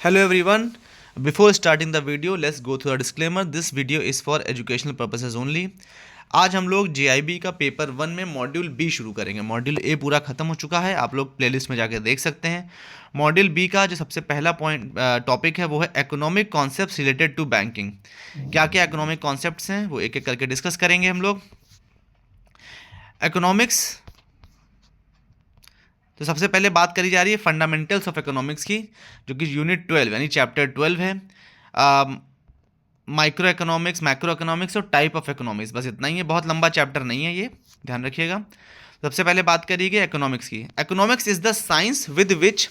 Hello everyone. Before starting the video, let's go through a disclaimer. This video is for educational purposes only. आज हम लोग JIB का paper 1 में module B शुरू करेंगे। Module A पूरा ख़त्म हो चुका है, आप लोग प्लेलिस्ट में जाकर देख सकते हैं। मॉड्यूल बी का जो सबसे पहला टॉपिक है वो है economic concepts related to banking. क्या क्या इकोनॉमिक कॉन्सेप्ट्स हैं वो एक एक करके डिस्कस करेंगे हम लोग। इकोनॉमिक्स, तो सबसे पहले बात करी जा रही है फंडामेंटल्स ऑफ इकोनॉमिक्स की, जो कि यूनिट 12 यानी चैप्टर 12 है। माइक्रो इकोनॉमिक्स, मैक्रो इकोनॉमिक्स और टाइप ऑफ इकोनॉमिक्स, बस इतना ही है, बहुत लंबा चैप्टर नहीं है ये, ध्यान रखिएगा। सबसे पहले बात करिएगा इकोनॉमिक्स की। Economics is the science with which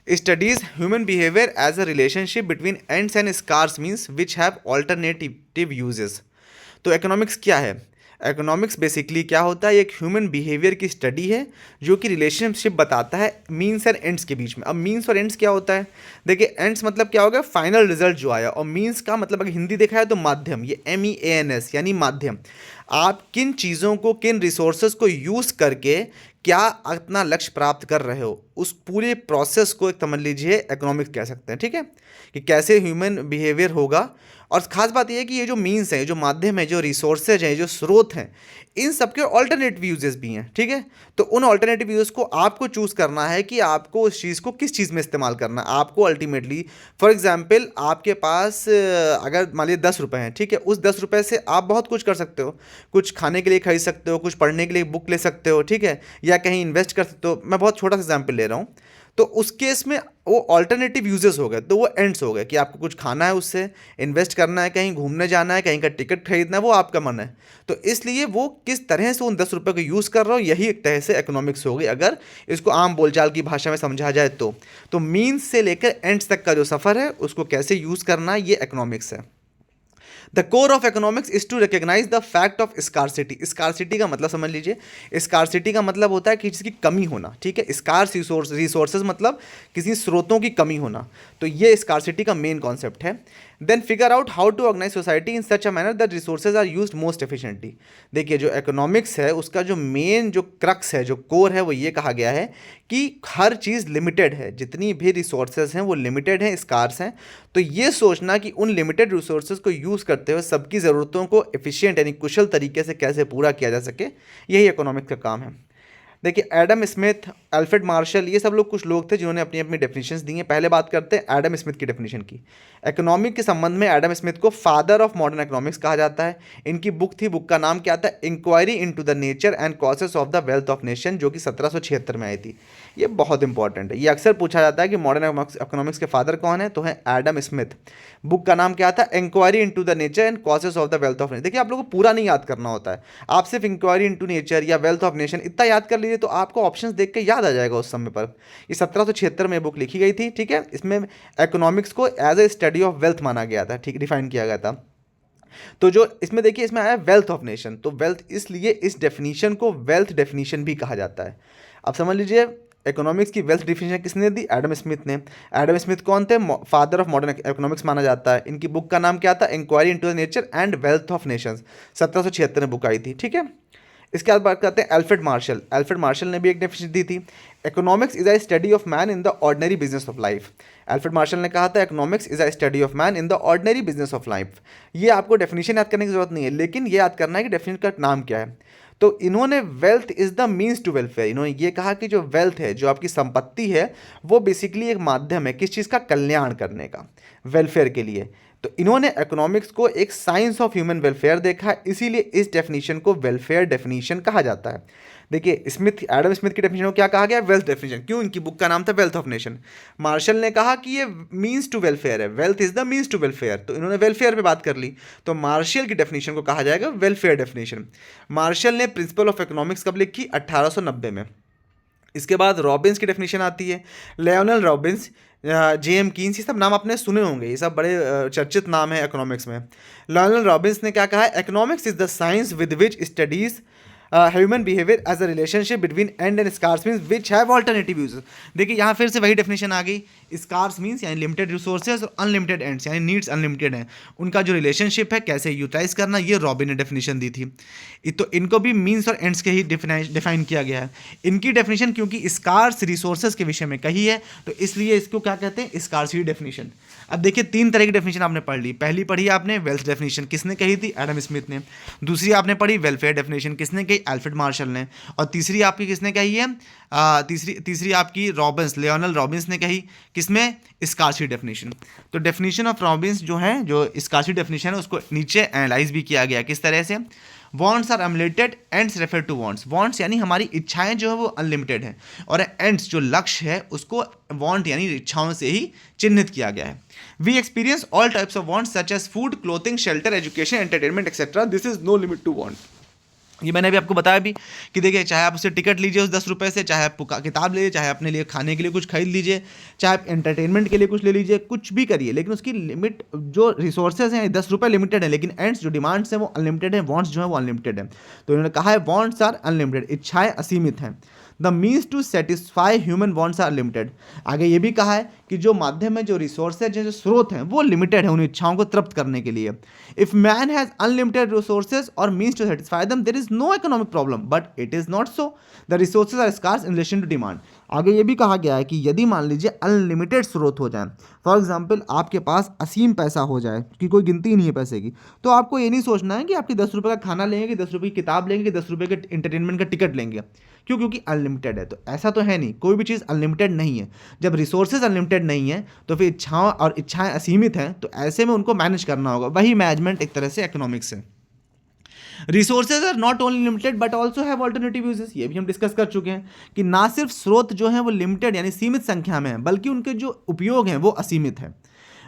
studies human behavior as a relationship between ends and scarce means which have alternative uses। तो इकोनॉमिक्स क्या है? इकोनॉमिक्स बेसिकली क्या होता है, एक ह्यूमन बिहेवियर की स्टडी है जो कि रिलेशनशिप बताता है मीन्स और एंड्स के बीच में। अब मीन्स और एंड्स क्या होता है, देखिए एंड्स मतलब क्या होगा, फाइनल रिजल्ट जो आया, और मीन्स का मतलब अगर हिंदी देखा है तो माध्यम, ये MEANS यानी माध्यम। आप किन चीज़ों को, किन रिसोर्सेज को यूज़ करके क्या अपना लक्ष्य प्राप्त कर रहे हो, उस पूरे प्रोसेस को एक समझ लीजिए इकोनॉमिक्स कह सकते हैं। ठीक है, कि कैसे ह्यूमन बिहेवियर होगा। और ख़ास बात यह है कि ये जो मीन्स है, जो माध्यम है, जो रिसोर्सेज हैं, जो स्रोत हैं, इन सब के ऑल्टरनेटिव यूजेस भी हैं। ठीक है, तो उन ऑल्टरनेटिव यूजेस को आपको चूज़ करना है कि आपको उस चीज़ को किस चीज़ में इस्तेमाल करना है। आपको अल्टीमेटली, फॉर एग्जांपल, आपके पास अगर मान लीजिए 10 रुपये हैं, ठीक है, उस 10 रुपये से आप बहुत कुछ कर सकते हो। कुछ खाने के लिए खरीद सकते हो, कुछ पढ़ने के लिए बुक ले सकते हो, ठीक है, या कहीं इन्वेस्ट कर सकते हो। मैं बहुत छोटा सा एग्जाम्पल ले रहा हूँ। तो उस केस में वो ऑल्टरनेटिव यूजेस हो गए, तो वो एंड्स हो गए कि आपको कुछ खाना है, उससे इन्वेस्ट करना है, कहीं घूमने जाना है, कहीं का टिकट खरीदना है, वो आपका मन है। तो इसलिए वो किस तरह से उन 10 रुपये को यूज़ कर रहा हो, यही एक तरह से इकोनॉमिक्स हो गई, अगर इसको आम बोलचाल की भाषा में समझा जाए तो मीन्स से लेकर एंड्स तक का जो सफ़र है उसको कैसे यूज़ करना है, ये इकोनॉमिक्स है। The core of economics is to recognize the fact of scarcity. Scarcity का मतलब समझ लीजिए, स्कार्सिटी का मतलब होता है कि जिसकी कमी होना। ठीक है, स्कार्स रिसोर्सेज मतलब किसी स्रोतों की कमी होना। तो ये स्कार्सिटी का मेन कॉन्सेप्ट है। Then figure out how to organize society in such a manner that resources are used most efficiently. देखिए, जो इकोनॉमिक्स है उसका जो मेन जो क्रक्स है, जो कोर है, वो ये कहा गया है कि हर चीज़ लिमिटेड है, जितनी भी रिसोर्सेज हैं वो लिमिटेड हैं, स्कार्स हैं। तो ये सोचना कि उन लिमिटेड रिसोर्सेज को यूज़ करते हुए सबकी ज़रूरतों को एफिशिएंट यानी कुशल तरीके से कैसे पूरा किया जा सके, यही इकोनॉमिक्स का काम है। देखिए, एडम स्मिथ, अल्फ्रेड मार्शल, ये सब लोग कुछ लोग थे जिन्होंने अपनी अपनी डेफिनेशंस दी हैं। पहले बात करते हैं एडम स्मिथ की डेफिनेशन की। इकोनॉमिक के संबंध में एडम स्मिथ को फादर ऑफ मॉडर्न इकोनॉमिक्स कहा जाता है। इनकी बुक थी, बुक का नाम क्या था, inquiry into the nature and causes of the wealth of nation, जो कि 1776 में आई थी। ये बहुत इंपॉर्टेंट है, ये अक्सर पूछा जाता है कि मॉडर्न इकोनॉमिक्स के फादर कौन है, तो है एडम स्मिथ। बुक का नाम क्या था, inquiry into the nature and causes of the wealth of nation. देखिए, आप लोगों को पूरा नहीं याद करना होता है, आप सिर्फ इंक्वायरी इनटू नेचर या वेल्थ ऑफ नेशन इतना याद कर लीजिए तो आपको ऑप्शंस देख के याद आ जाएगा उस समय पर। ये 1776 में बुक लिखी गई थी। ठीक है, इसमें इकोनॉमिक्स को as a study of wealth माना गया था, ठीक, डिफाइन किया गया था। तो जो इसमें देखिए, इसमें आया वेल्थ ऑफ नेशन, तो वेल्थ, इसलिए इस डेफिनेशन को वेल्थ डेफिनेशन भी कहा जाता है। अब समझ लीजिए, इकोनॉमिक्स की वेल्थ डेफिनेशन किसने दी, एडम स्मिथ ने। एडम स्मिथ कौन थे, फादर ऑफ मॉडर्न इकोनॉमिक्स माना जाता है। इनकी बुक का नाम क्या था, inquiry into the nature and wealth of nations, 1776 में बुक आई थी। ठीक है, इसके बाद बात करते हैं अल्फ्रेड मार्शल। अल्फ्रेड मार्शल ने भी एक डेफिनेशन दी थी, economics is a study of man in the ordinary business of life. Alfred Marshall ने कहा था economics is a study of man in the ordinary business of life. ये आपको definition याद करने की जरूरत नहीं है, लेकिन ये याद करना है कि डेफिनेशन का नाम क्या है। तो इन्होंने wealth is the means to welfare, इन्होंने ये कहा कि जो वेल्थ है, जो आपकी संपत्ति है, वो बेसिकली एक माध्यम है किस चीज़ का, कल्याण करने का, वेलफेयर के लिए। तो इन्होंने इकोनॉमिक्स को एक साइंस ऑफ ह्यूमन वेलफेयर देखा, इसीलिए इस डेफिनेशन को वेलफेयर डेफिनेशन कहा जाता है। देखिए, एडम स्मिथ की डेफिनेशन को क्या कहा गया, वेल्थ डेफिनेशन। क्यों, इनकी बुक का नाम था वेल्थ ऑफ नेशन। मार्शल ने कहा कि ये मीन्स टू वेलफेयर है, wealth is the means to welfare, तो इन्होंने वेलफेयर पे बात कर ली। तो मार्शल की डेफिनेशन को कहा जाएगा वेलफेयर डेफिनेशन। मार्शल ने प्रिंसिपल ऑफ इकोनॉमिक्स कब लिखी, 1890 में। इसके बाद रॉबिन्स की डेफिनेशन आती है, लियोनेल रॉबिन्स, JM कीन्स, ये सब नाम आपने सुने होंगे, ये सब बड़े चर्चित नाम है इकोनॉमिक्स में। लियोनेल रॉबिन्स ने क्या कहा है, economics is the science with which studies human behaviour as a relationship between ends and scarce means which have alternative uses. देखिए यहाँ फिर से वही डेफिनेशन आ गई, स्कार्स मीन्स यानी लिमिटेड रिसोर्सेज और अनलिमिटेड एंड्स यानी नीड्स अनलिमिटेड हैं, उनका जो रिलेशनशिप है कैसे यूटिलाइज करना, ये रॉबिन ने डेफिनेशन दी थी। तो इनको भी मीन्स और एंड्स के ही डिफाइन किया गया है। इनकी डेफिनेशन क्योंकि स्कार्स रिसोर्सेज के विषय में कही है तो इसलिए इसको क्या कहते हैं, स्कार्सिटी डेफिनेशन। अब देखिए 3 तरह की डेफिनेशन आपने पढ़ ली। पहली पढ़ी आपने वेल्थ डेफिनेशन, किसने कही थी, एडम स्मिथ ने। दूसरी आपने पढ़ी वेलफेयर डेफिनेशन, किसने कही, अल्फ्रेड मार्शल ने। और तीसरी आपकी किसने कही है, तीसरी आपकी रॉबिन्स, लियोनल रॉबिन्स ने कही, किसमें, स्कार्सिटी डेफिनेशन। तो डेफिनेशन ऑफ रॉबिन्स जो है, जो स्कार्सिटी डेफिनेशन है, उसको नीचे एनालाइज भी किया गया किस तरह से। Wants are unlimited, ends refer to wants. Wants यानी हमारी इच्छाएं जो है वो अनलिमिटेड है, और एंड्स जो लक्ष्य है उसको वॉन्ट यानी इच्छाओं से ही चिन्हित किया गया है। We experience all types of wants such as food, clothing, shelter, education, entertainment etcetera, this is no limit to want. ये मैंने अभी आपको बताया भी कि देखिए चाहे आप उससे टिकट लीजिए उस 10 रुपये से, चाहे आप किताब लीजिए, चाहे अपने लिए खाने के लिए कुछ खरीद लीजिए, चाहे आप एंटरटेनमेंट के लिए कुछ ले लीजिए, कुछ भी करिए, लेकिन उसकी लिमिट, जो रिसोर्सेज हैं 10 रुपये लिमिटेड है, लेकिन एंड्स जो डिमांड्स हैं वो अनलिमिटेड है, वॉन्ट्स जो है वो अनलिमिटेड है। तो इन्होंने कहा है वॉन्ट्स आर अनलिमिटेड, इच्छाएं असीमित हैं। The means to satisfy human wants are limited. आगे ये भी कहा है कि जो माध्यम है, जो रिसोर्सेज हैं, जो स्रोत हैं, वो लिमिटेड है उन इच्छाओं को तृप्त करने के लिए। If man has unlimited resources और means to satisfy them there is no economic problem, but it is not so, the resources are scarce in relation to demand. आगे ये भी कहा गया है कि यदि मान लीजिए अनलिमिटेड स्रोत हो जाए, फॉर एग्जाम्पल आपके पास असीम पैसा हो जाए कि कोई गिनती ही नहीं है पैसे की, तो आपको ये नहीं सोचना है कि आपकी 10 रुपये का खाना लेंगे, 10 रुपये की किताब लेंगे, 10 रुपये के एंटरटेनमेंट का टिकट लेंगे। क्यों? क्योंकि अनलिमिटेड है। तो ऐसा तो है नहीं, कोई भी चीज़ अनलिमिटेड नहीं है। जब रिसोर्सेज अनलिमिटेड नहीं है तो फिर इच्छाएं असीमित हैं, तो ऐसे में उनको मैनेज करना होगा। वही मैनेजमेंट एक तरह से इकोनॉमिक्स है। Resources are not only limited but also have alternative uses. ये भी हम डिस्कस कर चुके हैं कि ना सिर्फ स्रोत जो है वो लिमिटेड यानी सीमित संख्या में है, बल्कि उनके जो उपयोग हैं वो असीमित है।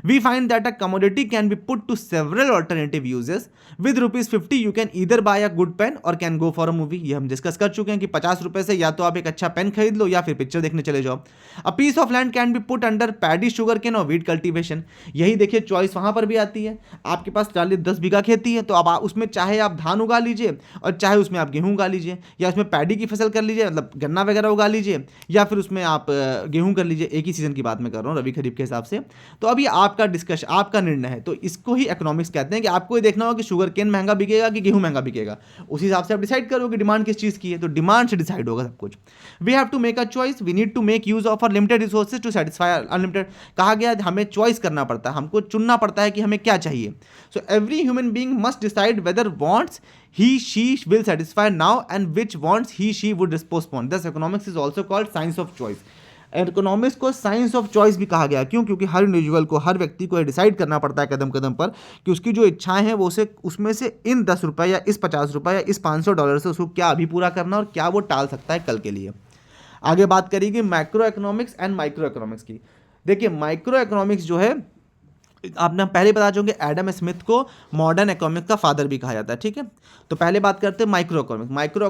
We find that a commodity can be put to several alternative uses. With ₹50 you can either buy a good pen or can go for a movie. ये हम डिस्कस कर चुके हैं कि 50 रुपए से या तो आप एक अच्छा पेन खरीद लो या फिर पिक्चर देखने चले जाओ। A piece of land can be put under paddy, sugarcane और wheat cultivation. यही देखिए चॉइस वहाँ पर भी आती है। आपके पास 10 बीघा खेती है तो अब उसमें चाहे आप धान उगा लीजिए और चाहे उसमें आप गेहूँ उगा लीजिए, या उसमें पैडी की फसल कर लीजिए, मतलब गन्ना वगैरह उगा लीजिए, या फिर उसमें आप गेहूँ कर लीजिए। एक ही सीजन की बात मैं कर रहा हूँ, रबी खरीफ के हिसाब से। तो अभी आपका डिस्कशन, आपका निर्णय है। तो इसको ही इकोनॉमिक्स कहते हैं कि आपको ये देखना होगा कि शुगर केन महंगा बिकेगा कि गेहूं महंगा बिकेगा। उसी हिसाब से आप डिसाइड करोगे डिमांड किस चीज़ की है, तो डिमांड से डिसाइड होगा सब कुछ। We have to make a choice, we need to make use of our limited resources to satisfy unlimited. कहा गया हमें चॉइस करना पड़ता है, हमको चुनना पड़ता है कि हमें क्या चाहिए। So every human being must decide whether wants he she will satisfy now and which wants he she would postpone. Thus economics is also called science of choice. Economics को साइंस ऑफ चॉइस भी कहा गया। क्यों? क्योंकि हर individual को, हर व्यक्ति को decide करना पड़ता है कदम कदम पर कि उसकी जो इच्छाएं हैं वो उसे उसमें से इन 10 रुपये या इस 50 रुपये या इस $500 से उसको क्या अभी पूरा करना और क्या वो टाल सकता है कल के लिए। आगे बात करेंगे micro economics and micro economics की। देखिए माइक्रो इकोनॉमिक्स जो है, आपने पहले बता चुके एडम स्मिथ को मॉडर्न इकोनॉमिक्स का फादर भी कहा जाता है। ठीक है, तो पहले बात करते हैं माइक्रो इकोनॉमिक्स। माइक्रो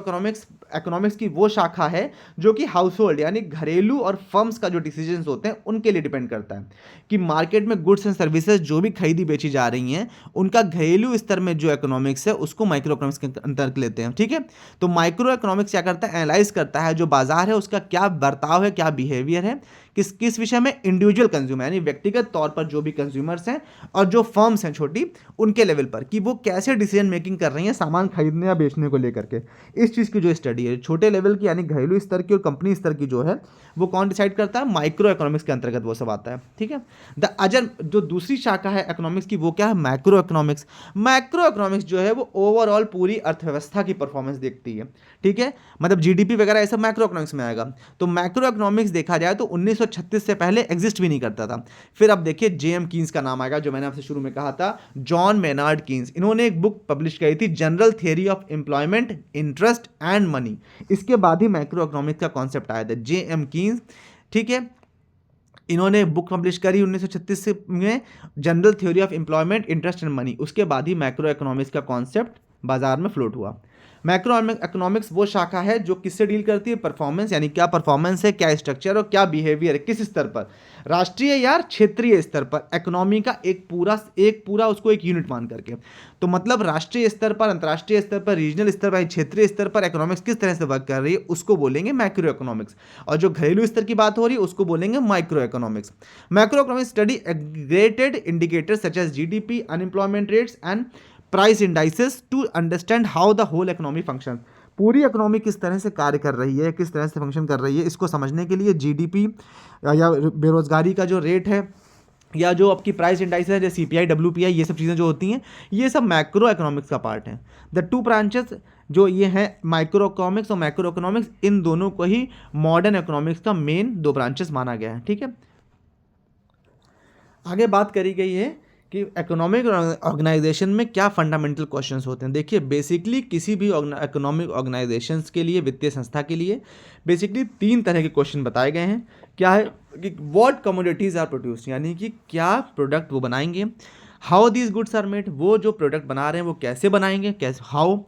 इकोनॉमिक्स की वो शाखा है जो कि हाउस होल्ड यानी घरेलू और फर्म्स का जो डिसीजंस होते हैं उनके लिए डिपेंड करता है कि मार्केट में गुड्स एंड सर्विसेज जो भी खरीदी बेची जा रही हैं उनका घरेलू स्तर में जो इकोनॉमिक्स है उसको माइक्रो इकोनॉमिक्स के अंतर्गत लेते हैं। ठीक है, तो माइक्रो इकोनॉमिक्स क्या करता है, एनालाइज करता है जो बाजार है उसका क्या बर्ताव है, क्या बिहेवियर है, किस विषय में, इंडिविजुअल कंज्यूमर यानी व्यक्तिगत तौर पर जो भी कंज्यूमर्स हैं और जो फर्म्स हैं छोटी, उनके लेवल पर कि वो कैसे डिसीजन मेकिंग कर रही हैं सामान खरीदने या बेचने को लेकर के। इस चीज़ की जो स्टडी है छोटे लेवल की यानी घरेलू स्तर की और कंपनी स्तर की जो है वो कौन डिसाइड करता है, माइक्रो इकोनॉमिक्स के अंतर्गत वो सब आता है। ठीक है, द अजर जो दूसरी शाखा है इकोनॉमिक्स की वो क्या है, मैक्रो इकोनॉमिक्स। मैक्रो इकोनॉमिक्स जो है वो ओवरऑल पूरी अर्थव्यवस्था की परफॉर्मेंस देखती है। ठीक है, मतलब जीडीपी वगैरह ये सब मैक्रो इकोनॉमिक्स में आएगा। तो मैक्रो इकोनॉमिक्स देखा जाए तो 1936 से पहले एग्जिस्ट भी नहीं करता था। फिर अब देखिए जेएम कीन्स का नाम आएगा, जो मैंने आपसे शुरू में कहा था, जॉन मेनार्ड कीन्स। इन्होंने एक बुक पब्लिश करी थी, general theory of employment, interest and money. इसके बाद ही मैक्रो इकोनॉमिक्स का कॉन्सेप्ट आया था, जेएम कीन्स। ठीक है, इन्होंने बुक पब्लिश करी 1936 में, general theory of employment, interest and money. उसके बाद ही मैक्रो इकोनॉमिक्स का कॉन्सेप्ट बाजार में फ्लोट हुआ। मैक्रो इकोनॉमिक्स वो शाखा है जो किससे डील करती है, परफॉर्मेंस, यानी क्या परफॉर्मेंस है, क्या स्ट्रक्चर और क्या बिहेवियर है, किस स्तर पर, राष्ट्रीय या क्षेत्रीय स्तर पर, इकोनॉमी का एक पूरा उसको एक यूनिट मान करके। तो मतलब राष्ट्रीय स्तर पर, अंतर्राष्ट्रीय स्तर पर, रीजनल स्तर पर, क्षेत्रीय स्तर पर इकोनॉमिक्स किस तरह से वर्क कर रही है उसको बोलेंगे मैक्रो इकोनॉमिक्स, और जो घरेलू स्तर की बात हो रही है उसको बोलेंगे micro economics. Macro economics study aggregated indicators such as GDP, unemployment rates and price indices to understand how the whole economy function. पूरी इकोनॉमी किस तरह से कार्य कर रही है, किस तरह से फंक्शन कर रही है, इसको समझने के लिए जीडीपी या बेरोजगारी का जो रेट है, या जो आपकी प्राइस इंडाइस है जैसे सीपीआई, डब्ल्यूपीआई, ये सब चीज़ें जो होती हैं ये सब मैक्रो इकोनॉमिक्स का पार्ट है। द टू ब्रांचेस जो ये हैं माइक्रो इकोनॉमिक्स और मैक्रो इकोनॉमिक्स, इन दोनों को ही मॉडर्न इकोनॉमिक्स का मेन दो ब्रांचेस माना गया है। ठीक है, आगे बात करी गई है कि इकोनॉमिक ऑर्गेनाइजेशन में क्या फंडामेंटल क्वेश्चंस होते हैं। देखिए बेसिकली किसी भी इकोनॉमिक ऑर्गेनाइजेशंस के लिए, वित्तीय संस्था के लिए बेसिकली 3 तरह के क्वेश्चन बताए गए हैं। क्या है कि व्हाट कमोडिटीज़ आर प्रोड्यूस्ड, यानी कि क्या प्रोडक्ट वो बनाएंगे, how these goods are made, वो जो प्रोडक्ट बना रहे हैं वो कैसे बनाएंगे, कैसे, हाउ,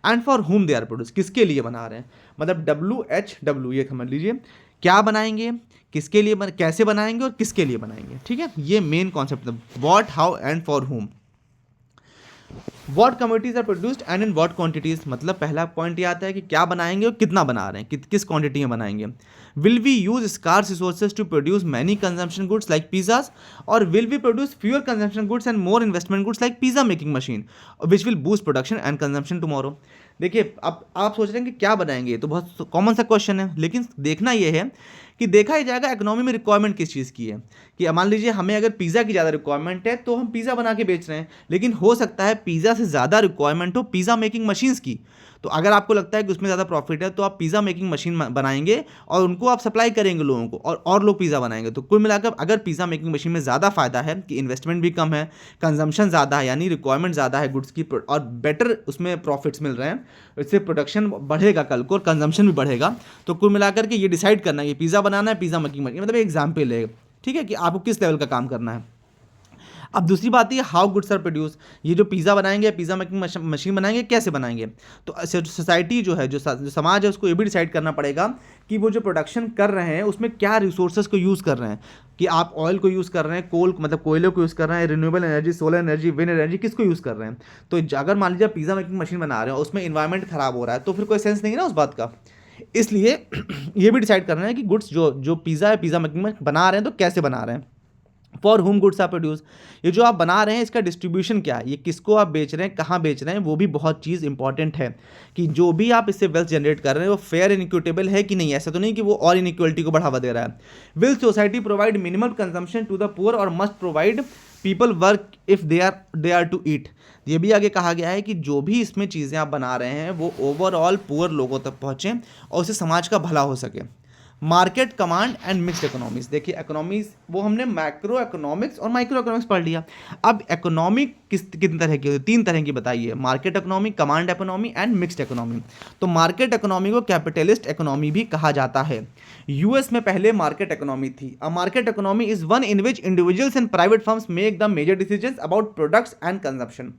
एंड फॉर हुम दे आर प्रोड्यूस, किसके लिए बना रहे हैं, मतलब WHW ये समझ लीजिए, क्या बनाएंगे, किसके लिए कैसे बनाएंगे और किसके लिए बनाएंगे। ठीक है, ये मेन कॉन्सेप्ट है, what, how and for whom. What commodities are produced and in what quantities, मतलब पहला पॉइंट ये आता है कि क्या बनाएंगे और कितना बना रहे हैं, किस क्वांटिटी में बनाएंगे। Will we use scarce resources to produce many consumption goods like pizzas, और will we produce fewer consumption goods and more investment goods like pizza making machine which will boost production and consumption tomorrow. देखिए अब आप सोच रहे हैं कि क्या बनाएंगे, ये तो बहुत कॉमन सा क्वेश्चन है, लेकिन देखना ये है कि देखा ही जाएगा इकोनॉमी में रिक्वायरमेंट किस चीज़ की है। कि मान लीजिए हमें अगर पिज़्ज़ा की ज़्यादा रिक्वायरमेंट है तो हम पिज़्ज़ा बना के बेच रहे हैं, लेकिन हो सकता है पिज़्ज़ा से ज़्यादा रिक्वायरमेंट हो पिज़्ज़ा मेकिंग मशीन्स की। तो अगर आपको लगता है कि उसमें ज़्यादा प्रॉफिट है तो आप पिज़्ज़ा मेकिंग मशीन बनाएंगे और उनको आप सप्लाई करेंगे लोगों को, और लोग पिज़्ज़ा बनाएंगे। तो कुल मिलाकर अगर पिज़्ज़ा मेकिंग मशीन में ज़्यादा फायदा है कि इन्वेस्टमेंट भी कम है, कंजम्पशन ज़्यादा है, यानी रिक्वायरमेंट ज़्यादा है गुड्स की, और बेटर उसमें प्रॉफिट्स मिल रहे हैं, इससे प्रोडक्शन बढ़ेगा कल को और कंजम्पशन भी बढ़ेगा। तो कुल मिलाकर के ये डिसाइड करना है कि पिज़्ज़ा बनाना है, पिज़्ज़ा मेकिंग मशीन, मतलब एक एग्जाम्पल है। ठीक है, कि आपको किस लेवल का काम करना है। अब दूसरी बात है हाउ गुड्स आर प्रोड्यूस, ये जो पिज़्ज़ा बनाएंगे, पिज़्ज़ा मेकिंग मशीन बनाएंगे, कैसे बनाएंगे। तो सोसाइटी जो है, जो समाज है, उसको ये भी डिसाइड करना पड़ेगा कि वो जो प्रोडक्शन कर रहे हैं उसमें क्या रिसोर्सेज को यूज़ कर रहे हैं, कि आप ऑयल को यूज़ कर रहे हैं, कोल मतलब कोयले को यूज़ कर रहे हैं, renewable energy, solar energy, wind energy, किसको यूज़ कर रहे हैं। तो अगर मान लीजिए पिज़्ज़ा मेकिंग मशीन बना रहे हो उसमें इन्वायरमेंट खराब हो रहा है तो फिर कोई सेंस नहीं है ना उस बात का। इसलिए ये भी डिसाइड करना है कि गुड्स जो पिज़्ज़ा है, पिज़्ज़ा मेकिंग में बना रहे हैं तो कैसे बना रहे हैं। For whom goods are produce, ये जो आप बना रहे हैं इसका डिस्ट्रीब्यूशन क्या है, ये किसको आप बेच रहे हैं, कहाँ बेच रहे हैं, वो भी बहुत चीज़ इंपॉर्टेंट है। कि जो भी आप इससे वेल्थ जनरेट कर रहे हैं वो फेयर एंड इक्विटेबल है कि नहीं, ऐसा तो नहीं कि वो और इनइक्वलिटी को बढ़ावा दे रहा है। Will society provide minimum consumption to the poor और must provide people work if they are to eat. ये भी आगे कहा गया है कि जो भी इसमें चीज़ें आप बना रहे हैं वो ओवरऑल पुअर लोगों तक पहुँचें और उससे समाज का भला हो सके। Market command and mixed economics, देखिए इकोनॉमीज वो हमने मैक्रो इकोनॉमिक्स और माइक्रो इकोनॉमिक्स पढ़ लिया। अब इकोनॉमिक कितने तरह की होती है, 3 तरह की बताइए, market economy, command economy and mixed economy. तो मार्केट इकोनॉमी को कैपिटलिस्ट इकोनॉमी भी कहा जाता है। यूएस में पहले मार्केट इकोनॉमी थी। A market economy is one in which individuals and private firms make the major decisions about products and consumption.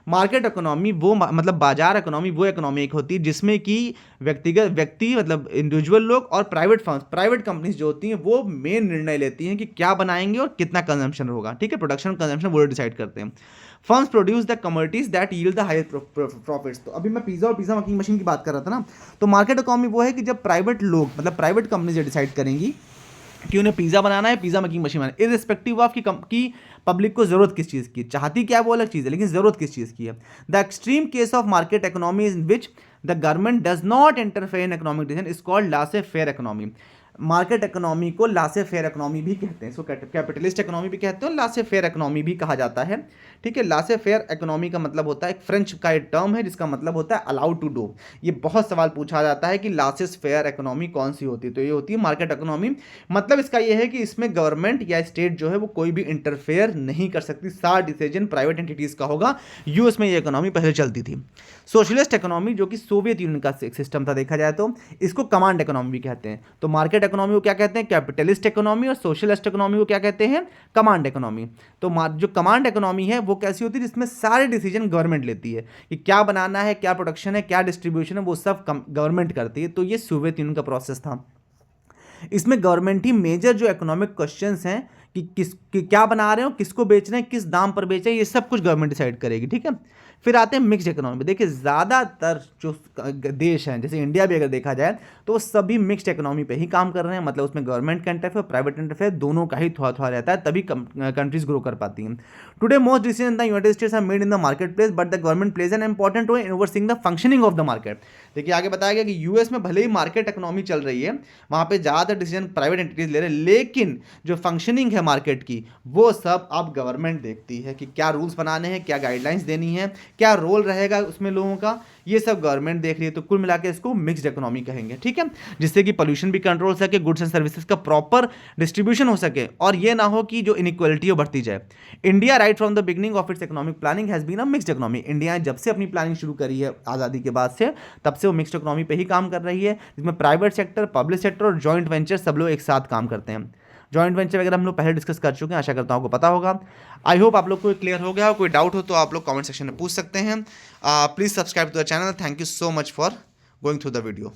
Market economy वो मतलब बाजार इकोनॉमी वो इकोनॉमी एक होती है जिसमें कि व्यक्ति मतलब इंडिविजुअल लोग और प्राइवेट फर्म्स, प्राइवेट कंपनीज जो होती हैं वो मेन निर्णय लेती हैं कि क्या बनाएंगे और कितना कंजम्पशन होगा। ठीक है, प्रोडक्शन कंजम्पशन वो डिसाइड करते हैं। Firms produce the commodities that yield the highest profits. तो अभी मैं पिज़्ज़ा और पिज़्ज़ा मेकिंग मशीन की बात कर रहा था ना, तो मार्केट इकोनॉमी वो है कि जब प्राइवेट लोग मतलब प्राइवेट कंपनीज डिसाइड करेंगी कि उन्हें पिज़्ज़ा बनाना है, पिज़्ज़ा मेकिंग मशीन बनाना है, इर्रिस्पेक्टिव ऑफ की पब्लिक को ज़रूरत किस चीज़ की, चाहती क्या वो अलग चीज़ है, लेकिन ज़रूरत किस चीज़ की है। The extreme case of market economy in which the government does not interfere in economic decision is called लासे फेयर इकोनॉमी। मार्केट इकोनॉमी को लासे फेयर इकोनॉमी भी कहते हैं, इसको कैपिटलिस्ट इकोनॉमी भी कहते हैं, लासे फेयर इकोनॉमी भी कहा जाता है। ठीक है, लासे फेयर इकोनॉमी का मतलब होता है, एक फ्रेंच का एक टर्म है जिसका मतलब होता है अलाउड टू डू। ये बहुत सवाल पूछा जाता है कि लासेस फेयर इकोनॉमी कौन सी होती है, तो ये होती है मार्केट इकोनॉमी। मतलब इसका ये है कि इसमें गवर्नमेंट या स्टेट जो है वो कोई भी इंटरफेयर नहीं कर सकती, सारा डिसीजन प्राइवेट एंटिटीज़ का होगा। यूएस में ये इकोनॉमी पहले चलती थी। सोशलिस्ट इकोनॉमी जो कि सोवियत यूनियन का सिस्टम था देखा जाए तो, इसको कमांड इकोनॉमी भी कहते हैं। तो मार्केट मार्केट इकोनॉमी को क्या कहते हैं? Capitalist economy. और सोशलिस्ट इकोनॉमी को क्या कहते हैं? Command economy. तो जो कमांड इकोनॉमी है वो कैसी होती है? जिसमें सारे डिसीजन गवर्नमेंट लेती है कि क्या बनाना है, क्या प्रोडक्शन है, क्या डिस्ट्रीब्यूशन है, वो सब गवर्नमेंट करती है। तो ये सोवियत यूनियन का प्रोसेस था। इसमें गवर्नमेंट ही मेजर जो इकोनॉमिक क्वेश्चंस हैं कि क्या बना रहे हो, किसको बेच रहे हैं, किस दाम पर बेच रहे हैं, ये सब कुछ गवर्नमेंट डिसाइड करेगी। ठीक है। फिर आते हैं मिक्स्ड इकोनॉमी। देखिए ज़्यादातर जो देश हैं, जैसे इंडिया भी अगर देखा जाए तो वो सभी मिक्स्ड इकोनॉमी पे ही काम कर रहे हैं। मतलब उसमें गवर्नमेंट का इंटरफेयर, प्राइवेट इंटरफेयर दोनों का ही थोड़ा थोड़ा रहता है, तभी कंट्रीज ग्रो कर पाती हैं। Today most decision in the United States are made in the marketplace, but the government plays an important role in overseeing the functioning of the market. देखिए आगे बताया गया कि यूएस में भले ही मार्केट इकोनॉमी चल रही है, वहाँ पे ज़्यादातर डिसीजन प्राइवेट एंटिटीज ले रहे हैं, लेकिन जो फंक्शनिंग है मार्केट की वो सब अब गवर्नमेंट देखती है कि क्या रूल्स बनाने हैं, क्या गाइडलाइंस देनी है, क्या रोल रहेगा उसमें लोगों का, ये सब गवर्नमेंट देख रही है। तो कुल मिला के इसको मिक्स्ड इकोनॉमी कहेंगे। ठीक है। जिससे कि पोल्यूशन भी कंट्रोल सके, गुड्स एंड सर्विसेज का प्रॉपर डिस्ट्रीब्यूशन हो सके, और ये ना हो कि जो इनइक्वालिटी हो बढ़ती जाए। India right from the beginning of its economic planning has been a mixed economy. India जब से अपनी प्लानिंग शुरू करी है आज़ादी के बाद से, तब से वो मिक्स्ड इकोनॉमी पे ही काम कर रही है, जिसमें प्राइवेट सेक्टर, पब्लिक सेक्टर और जॉइंट वेंचर सब लोग एक साथ काम करते हैं। जॉइंट वेंचर वगैरह हम लोग पहले डिस्कस कर चुके हैं, आशा करता हूँ आपको पता होगा। आई होप आप लोग को क्लियर हो गया हो। कोई डाउट हो तो आप लोग कमेंट सेक्शन में पूछ सकते हैं। Please subscribe to the channel. Thank you so much for going through the video.